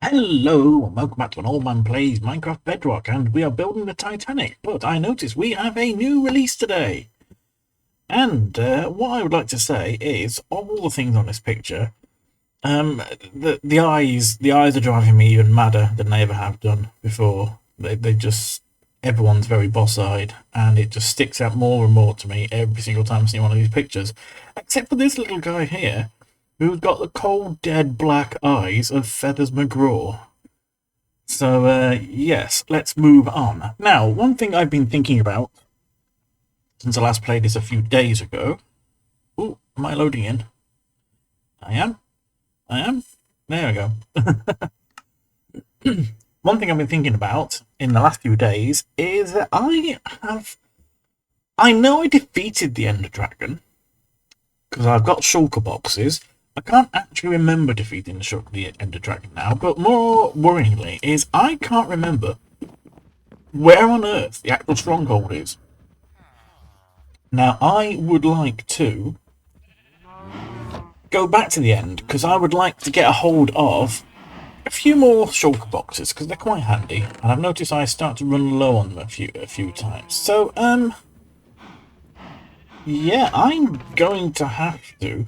Hello, and welcome back to an old man plays Minecraft Bedrock, and we are building the Titanic, but I noticed we have a new release today. And what I would like to say is, of all the things on this picture, the eyes are driving me even madder than they ever have done before. They just, everyone's very boss-eyed, and it just sticks out more and more to me every single time I see one of these pictures. Except for this little guy here, who's got the cold, dead black eyes of Feathers McGraw. So, yes, let's move on. Now, one thing I've been thinking about since I last played this a few days ago. Oh, am I loading in? I am. There we go. One thing I've been thinking about in the last few days is that I know I defeated the Ender Dragon, because I've got shulker boxes. I can't actually remember defeating the Ender Dragon now, but more worryingly is I can't remember where on earth the actual stronghold is. Now, I would like to go back to the end, because I would like to get a hold of a few more shulker boxes, because they're quite handy, and I've noticed I start to run low on them a few times. So, yeah, I'm going to have to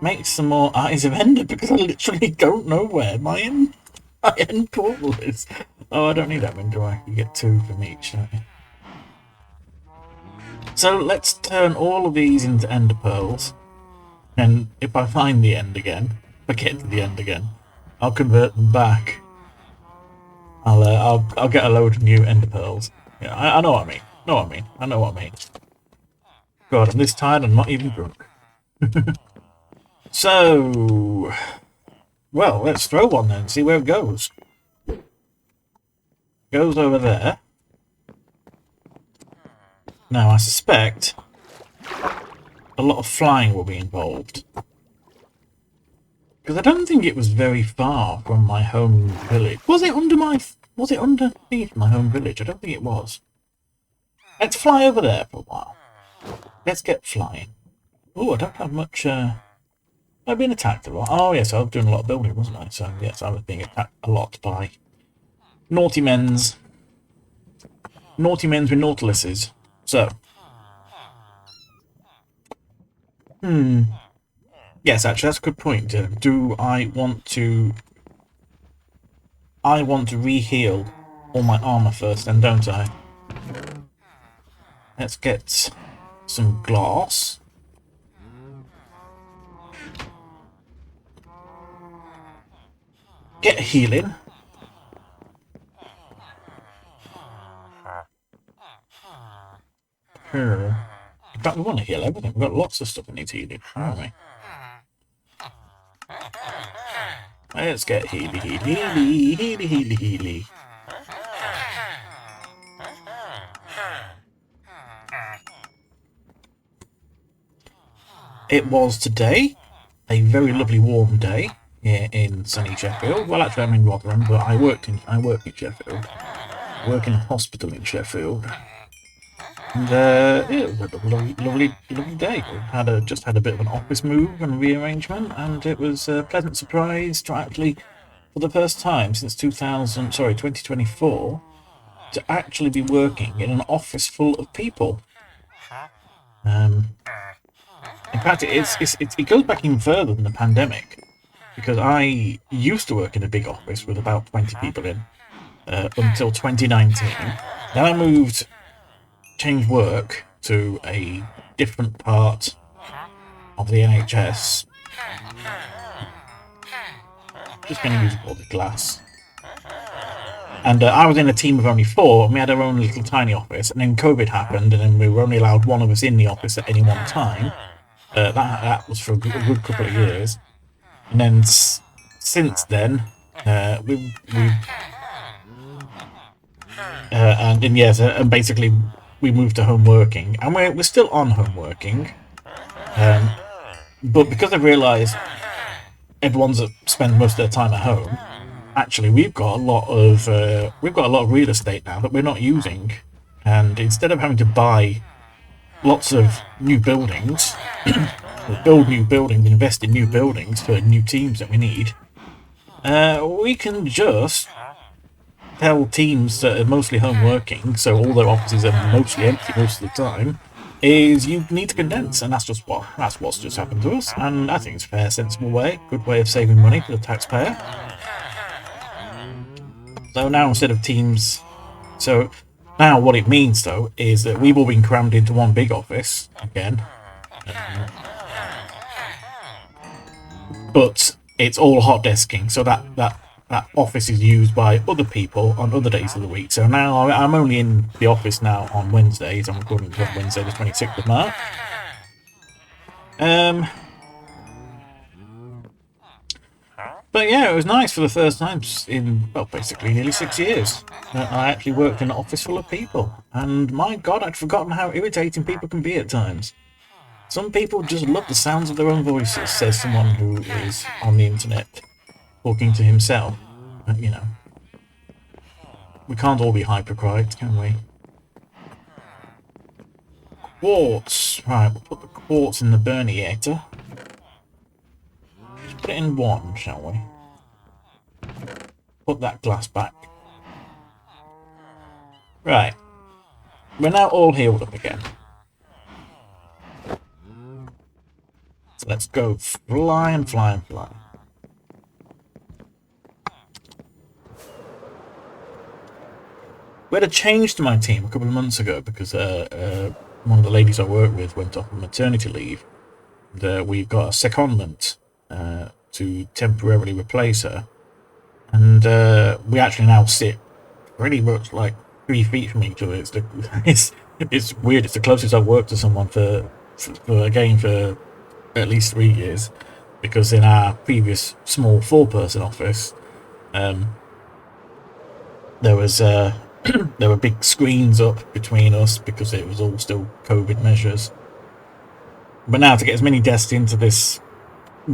make some more Eyes of Ender, because I literally don't know where my end portal is. Oh, I don't need that one, do I? You get two from each, don't you? So let's turn all of these into Ender Pearls, and if I find the end again, if I get to the end again, I'll convert them back. I'll get a load of new Ender Pearls. Yeah, I know what I mean. I know what I mean. God, I'm this tired, I'm not even drunk. So, well, let's throw one then, see where it goes. Goes over there. Now, I suspect a lot of flying will be involved, because I don't think it was very far from my home village. Was it underneath my home village? I don't think it was. Let's fly over there for a while. Let's get flying. Oh, I don't have much. I've been attacked a lot. Oh yes, I was doing a lot of building, wasn't I? So yes, I was being attacked a lot by naughty men's with nautiluses. So, yes, actually, that's a good point. Do I want to? I want to re-heal all my armor first, then, don't I? Let's get some glass. Get healing. In fact, we want to heal everything. We've got lots of stuff that needs healing, haven't we? Let's get healy. It was today a very lovely warm day here in sunny Sheffield. Well, actually, I'm in Rotherham, but I work in Sheffield. I work in a hospital in Sheffield. And it was a lovely day. We just had a bit of an office move and rearrangement, and it was a pleasant surprise to actually, for the first time since 2024, to actually be working in an office full of people. In fact, it goes back even further than the pandemic, because I used to work in a big office with about 20 people in until 2019. Then I changed work to a different part of the NHS. Just going to use all the glass. And I was in a team of only 4, and we had our own little tiny office, and then COVID happened, and then we were only allowed one of us in the office at any one time. That was for a good couple of years. And then since then, and basically we moved to home working, and we're still on home working, but because I've realised everyone's spends most of their time at home, actually we've got a lot of real estate now that we're not using, and instead of having to buy lots of new buildings, build new buildings, invest in new buildings for new teams that we need, We can just tell teams that are mostly home working, so all their offices are mostly empty most of the time, is you need to condense, and that's what's just happened to us. And I think it's a fair, sensible way, good way of saving money for the taxpayer. So now instead of teams, so now what it means though is that we've all been crammed into one big office again, but it's all hot desking, so that office is used by other people on other days of the week. So now I'm only in the office now on Wednesdays. I'm recording this on Wednesday, the 26th of March. But yeah, it was nice for the first time in, well, basically nearly 6 years. I actually worked in an office full of people. And my God, I'd forgotten how irritating people can be at times. Some people just love the sounds of their own voices, says someone who is on the internet talking to himself. You know, we can't all be hypocrites, can we? Quartz. Right, we'll put the quartz in the burniator. Just put it in one, shall we? Put that glass back. Right. We're now all healed up again. So let's go fly and fly and fly. We had a change to my team a couple of months ago because one of the ladies I work with went off on maternity leave. And, we've got a secondment to temporarily replace her. And we actually now sit pretty much like 3 feet from each other. It's weird. It's the closest I've worked to someone for at least 3 years. Because in our previous small 4-person office, there was there were big screens up between us because it was all still COVID measures. But now to get as many desks into this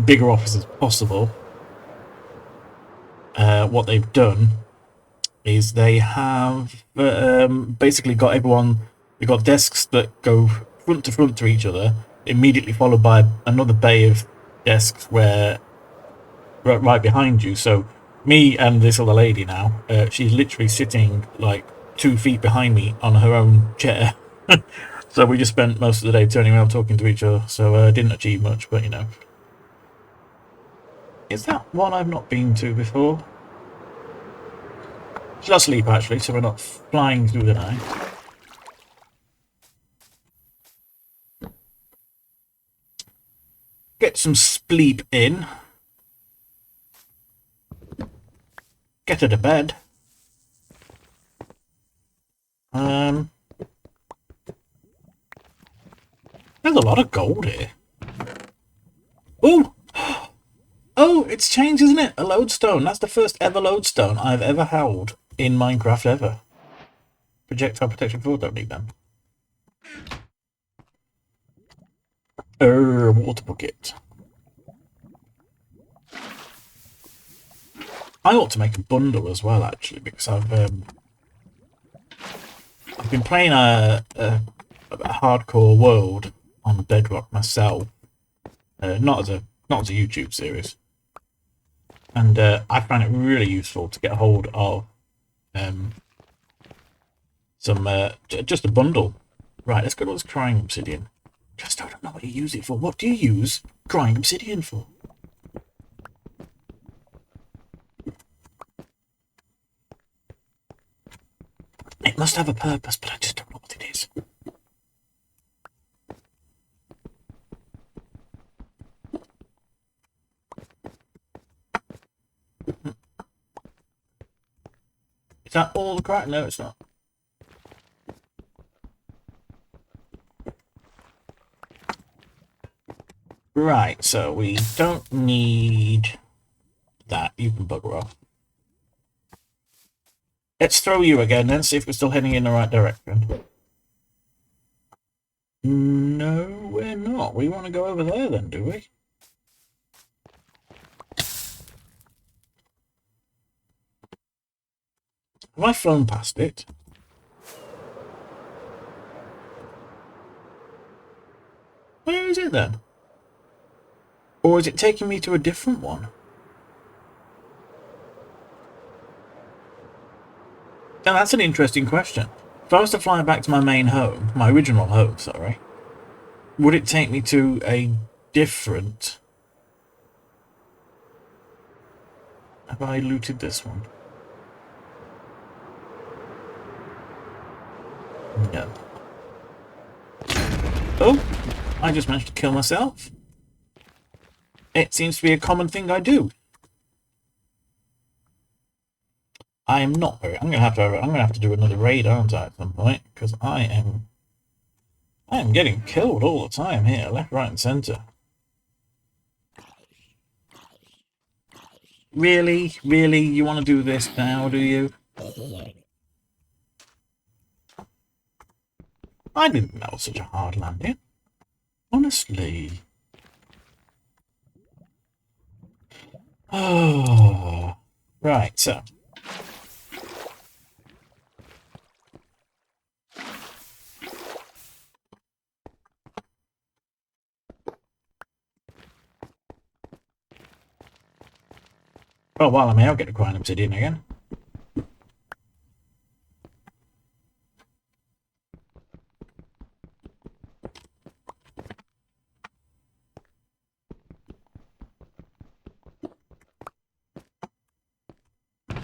bigger office as possible, what they've done is they have basically got everyone. They've got desks that go front to each other, immediately followed by another bay of desks where right behind you. So me and this other lady now, she's literally sitting like 2 feet behind me on her own chair. So we just spent most of the day turning around talking to each other. So didn't achieve much, but you know. Is that one I've not been to before? Should I sleep actually, so we're not flying through the night? Get some sleep in. Get her to bed. There's a lot of gold here. Oh! Oh, it's changed, isn't it? A lodestone. That's the first ever lodestone I've ever held in Minecraft ever. Projectile protection 4, don't need them. Water bucket. I ought to make a bundle as well, actually, because I've been playing a hardcore world on Bedrock myself, not as a YouTube series, and I find it really useful to get a hold of some just a bundle. Right, let's go to this crying obsidian. Just I don't know what you use it for. What do you use crying obsidian for? It must have a purpose, but I just don't know what it is. Is that all the crack? No, it's not. Right, so we don't need that. You can bugger off. Let's throw you again then, see if we're still heading in the right direction. No, we're not. We want to go over there then, do we? Have I flown past it? Where is it then? Or is it taking me to a different one? Now that's an interesting question. If I was to fly back to my main home, my original home, sorry, would it take me to a different... Have I looted this one? No. Oh, I just managed to kill myself. It seems to be a common thing I do. I am not very... I'm gonna have to do another raid, aren't I, at some point? Because I am getting killed all the time here, left, right, and centre. Really? Really? You want to do this now, do you? I didn't know it was such a hard landing. Honestly. Oh. Right, so. Oh, while I'm here, I'll get a grind obsidian again.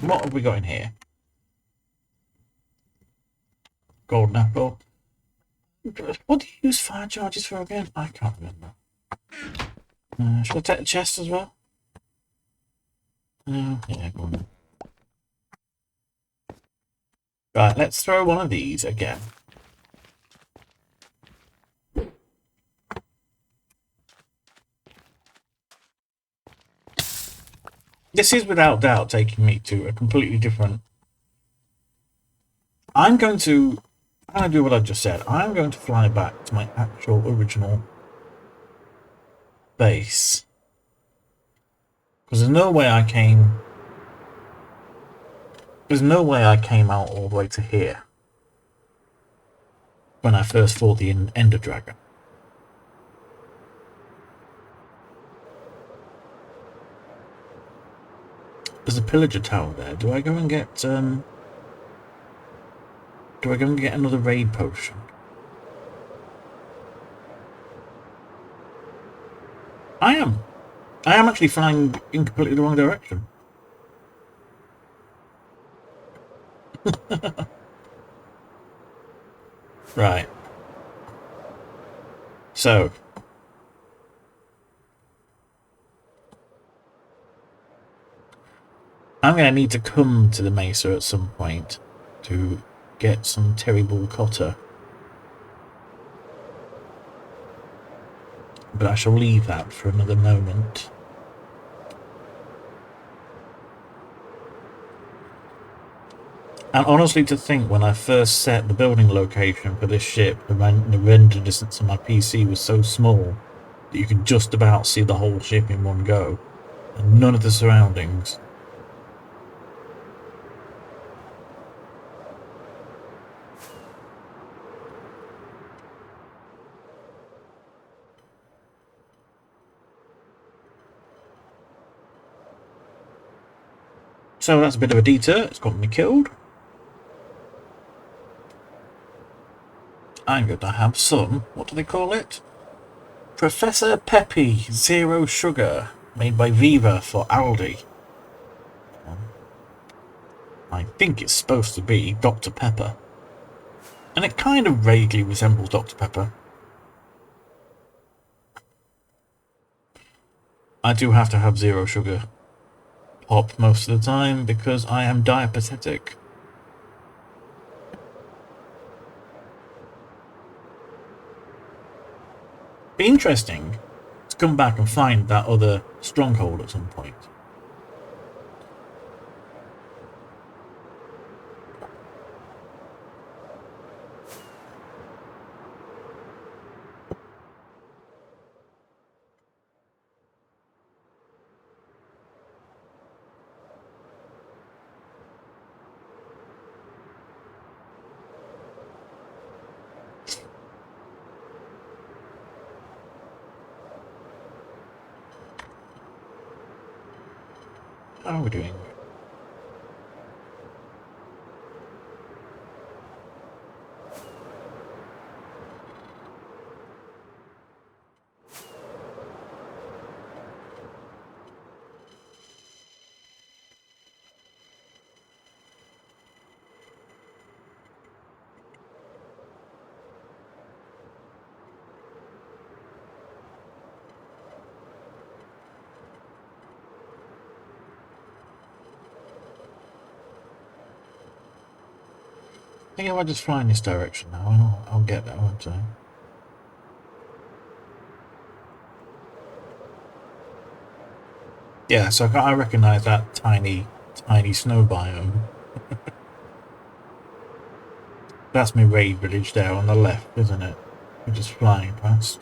What have we got in here? Golden apple. What do you use fire charges for again? I can't remember. Should I take the chest as well? Yeah, go on then. Right, let's throw one of these again. This is without doubt taking me to a completely different... I'm going to do what I just said. I'm going to fly back to my actual original base. Because there's no way I came... There's no way I came out all the way to here when I first fought the Ender Dragon. There's a pillager tower there. Do I go and get do I go and get another raid potion? I am actually flying in completely the wrong direction. Right. So I'm going to need to come to the mesa at some point to get some terrible cotter. But I shall leave that for another moment. And honestly, to think when I first set the building location for this ship, the render distance on my PC was so small that you could just about see the whole ship in one go, and none of the surroundings. So that's a bit of a detour. It's got me killed. I'm going to have some, what do they call it? Professor Peppy Zero Sugar, made by Viva for Aldi. I think it's supposed to be Dr. Pepper. And it kind of vaguely resembles Dr. Pepper. I do have to have zero sugar pop most of the time because I am diabetic. Be interesting to come back and find that other stronghold at some point. How are we doing? I think if I just fly in this direction now, I'll get there, won't I? Yeah, so I recognise that tiny snow biome. That's my raid village there on the left, isn't it? We're just flying past.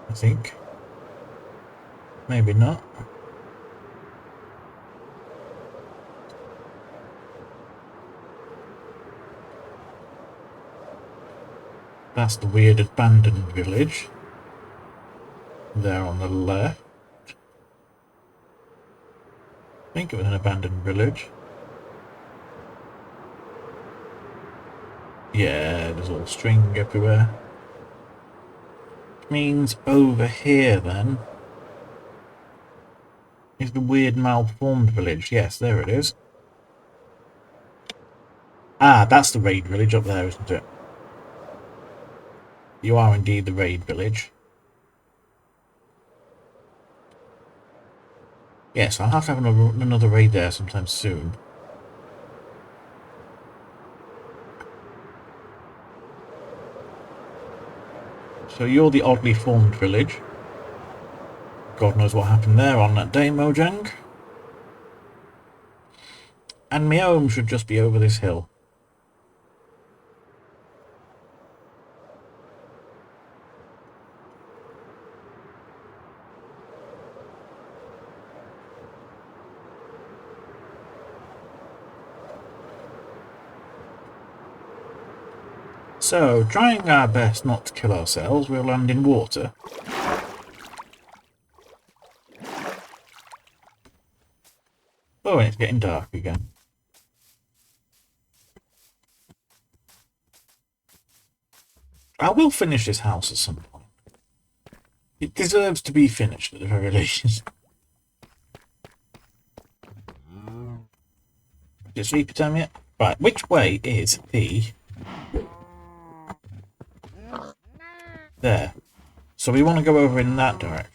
I think. Maybe not. That's the weird abandoned village. There on the left. I think it was an abandoned village. Yeah, there's all string everywhere. Which means over here then is the weird malformed village. Yes, there it is. Ah, that's the raid village up there, isn't it? You are indeed the raid village. Yes, I'll have to have another raid there sometime soon. So you're the oddly formed village. God knows what happened there on that day, Mojang. And my home should just be over this hill. So, trying our best not to kill ourselves, we'll land in water. Oh, and it's getting dark again. I will finish this house at some point. It deserves to be finished at the very least. Is it sleepy time yet? Right, which way is the... There. So we want to go over in that direction.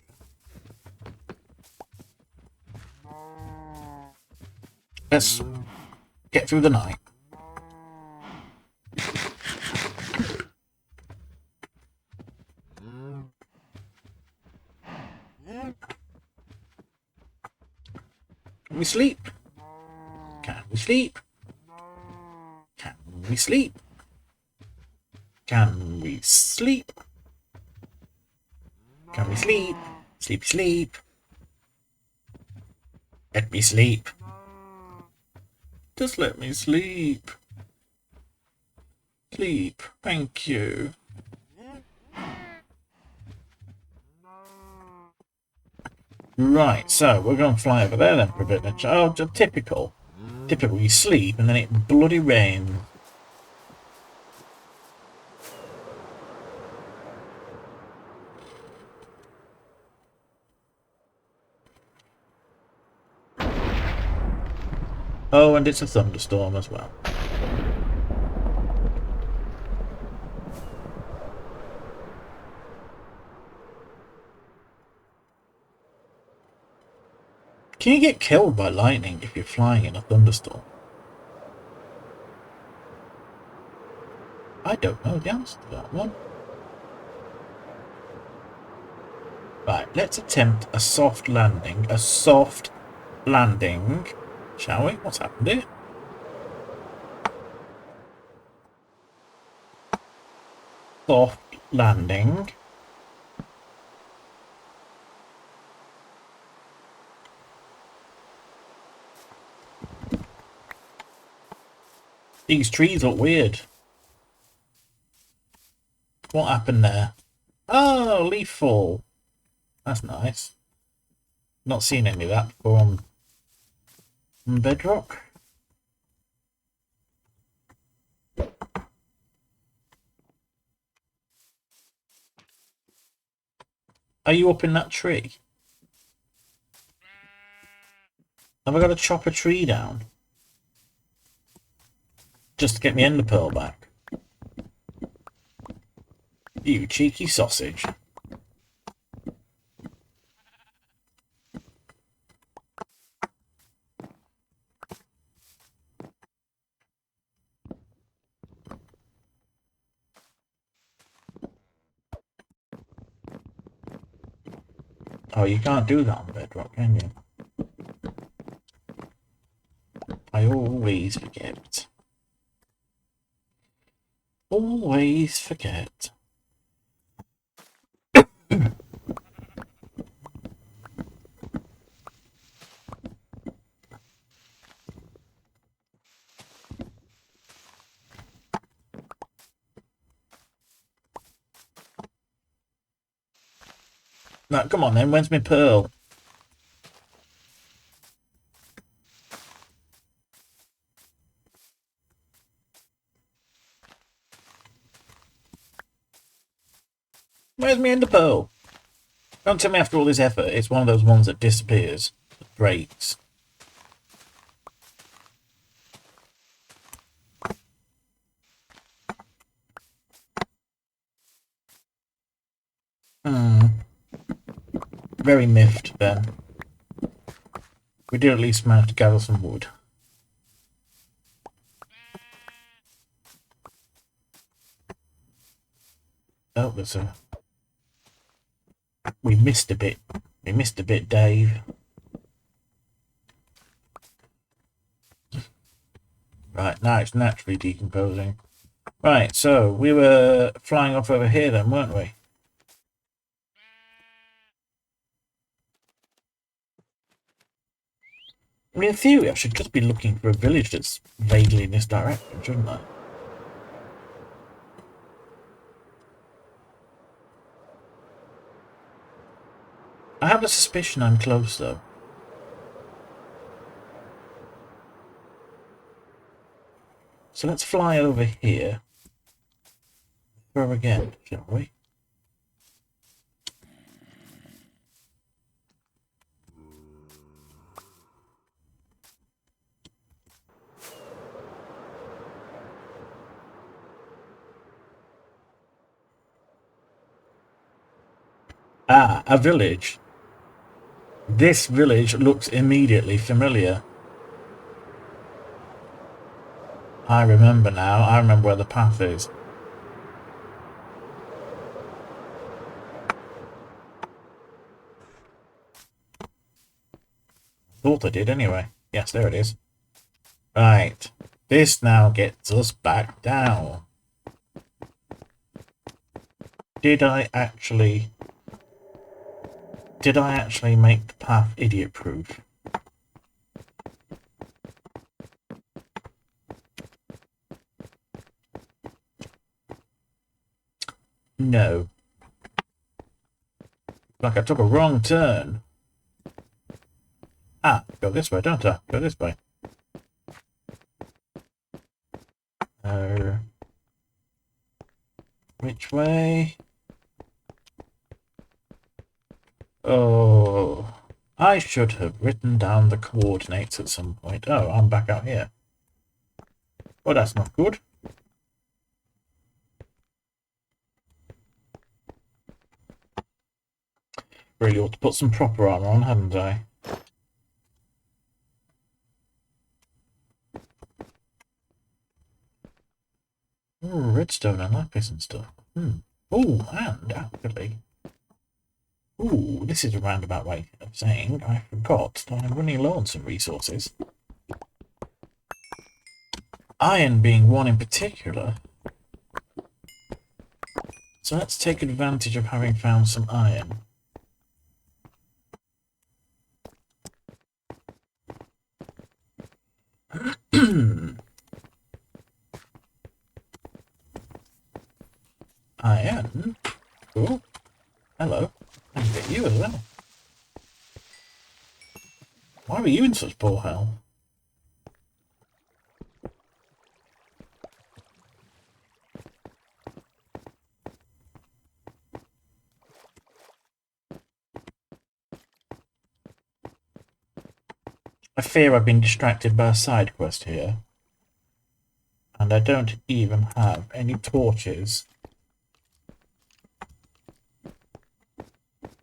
Let's get through the night. Can we sleep? Can we sleep? Can we sleep? Can we sleep? Can we sleep? Sleepy sleep. Let me sleep. Just let me sleep. Sleep. Thank you. Right, so we're going to fly over there then for a bit. Oh, just typical. Typical, you sleep and then it bloody rains. Oh, and it's a thunderstorm as well. Can you get killed by lightning if you're flying in a thunderstorm? I don't know the answer to that one. Right, let's attempt a soft landing. A soft landing. Shall we? What's happened here? Soft landing. These trees look weird. What happened there? Oh, leaf fall. That's nice. Not seen any of that before on Bedrock. Are you up in that tree? Have I got to chop a tree down? Just to get my ender pearl back? You cheeky sausage. Oh, you can't do that on Bedrock, can you? I always forget. Always forget. No, come on then, where's my pearl? Where's my ender pearl? Don't tell me after all this effort it's one of those ones that disappears. That breaks. Very miffed then. We did at least manage to gather some wood. Oh, there's a... We missed a bit. We missed a bit, Dave. Right, now it's naturally decomposing. Right, so we were flying off over here then, weren't we? I mean, in theory, I should just be looking for a village that's vaguely in this direction, shouldn't I? I have a suspicion I'm close, though. So let's fly over here. Throw again, shall we? Ah, a village. This village looks immediately familiar. I remember now. I remember where the path is. Thought I did anyway. Yes, there it is. Right. This now gets us back down. Did I actually make the path idiot-proof? No. Like I took a wrong turn. Ah, go this way, don't I? Go this way. Which way? Oh, I should have written down the coordinates at some point. Oh, I'm back out here. Well, that's not good. Really ought to put some proper armor on, hadn't I? Ooh, redstone and lapis and stuff. Oh, and actually... Ooh, this is a roundabout way of saying I forgot that I'm running low on some resources. Iron being one in particular. So let's take advantage of having found some iron. Iron? Cool. Hello. I can get you as well. Why were you in such poor health? I fear I've been distracted by a side quest here. And I don't even have any torches.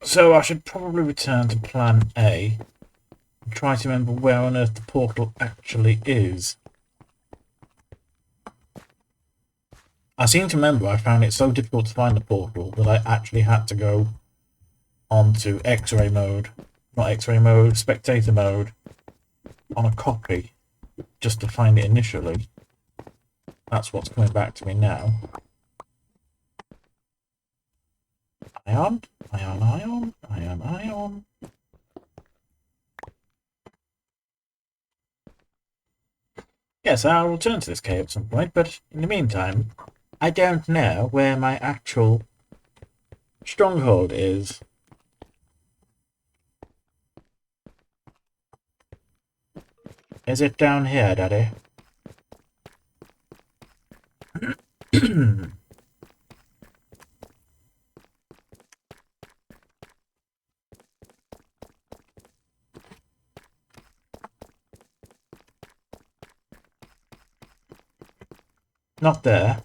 So I should probably return to plan A and try to remember where on earth the portal actually is. I seem to remember I found it so difficult to find the portal that I actually had to go onto X-ray mode, not X-ray mode, spectator mode, on a copy, just to find it initially. That's what's coming back to me now. Ion, ion, ion, ion, ion. Yes, I'll return to this cave at some point, but in the meantime, I don't know where my actual stronghold is. Is it down here, Daddy? Not there.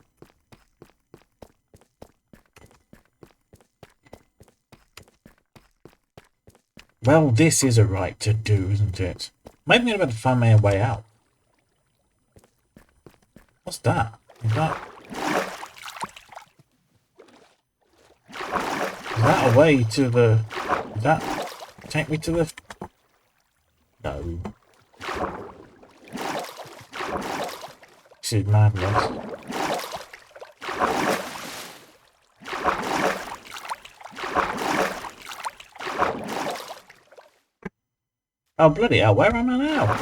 Well, this is a right to do, isn't it? Maybe I'm going to have to find my way out. What's that? Is that a way to the... Does that take me to the... No. This is madness. Oh, bloody hell, where am I now?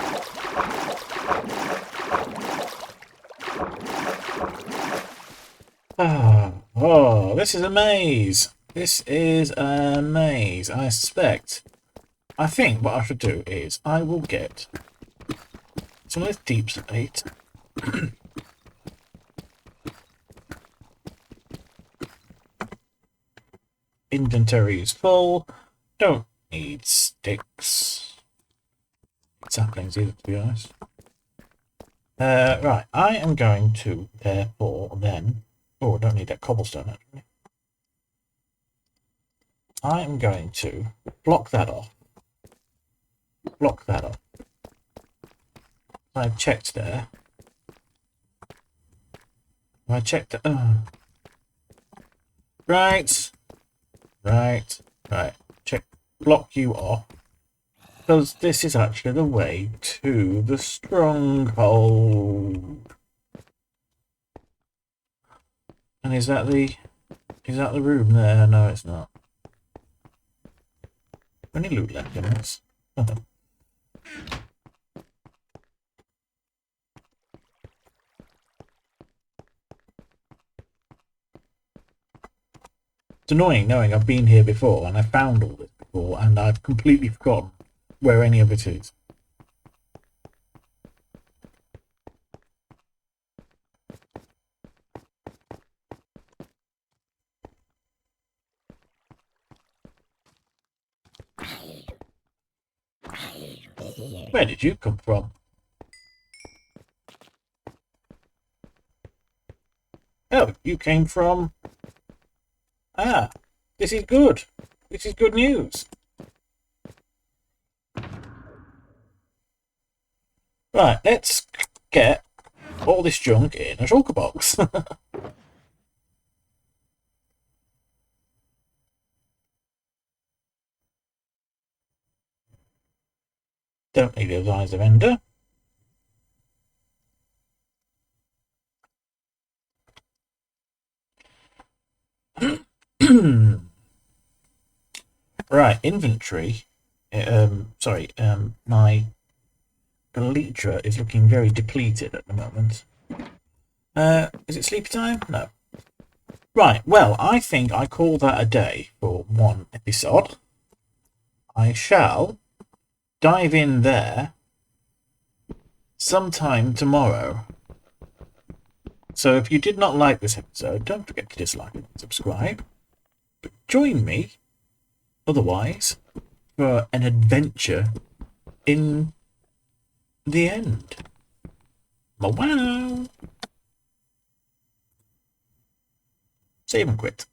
Oh, this is a maze. This is a maze. I think what I should do is I will get some of this deep slate. Inventory is full. Don't need sticks. Saplings either, to be honest. Right, I am going to, therefore, then... Oh, I don't need that cobblestone, actually. I am going to block that off. Block that off. I've checked there. I checked... Right. Check. Block you off. Because this is actually the way to the stronghold. And is that the room there? No, it's not. Any loot left in this? It's annoying knowing I've been here before and I found all this before and I've completely forgotten where any of it is. Where did you come from? Oh, you came from... Ah, this is good. This is good news. Right, let's get all this junk in a shulker box. Don't need those eyes of Ender. Right, inventory. My elytra is looking very depleted at the moment. Is it sleepy time? No. Right, well, I think I call that a day for one episode. I shall dive in there sometime tomorrow. So if you did not like this episode, don't forget to dislike and subscribe. But join me, otherwise, for an adventure in the end. Wow! Save and quit.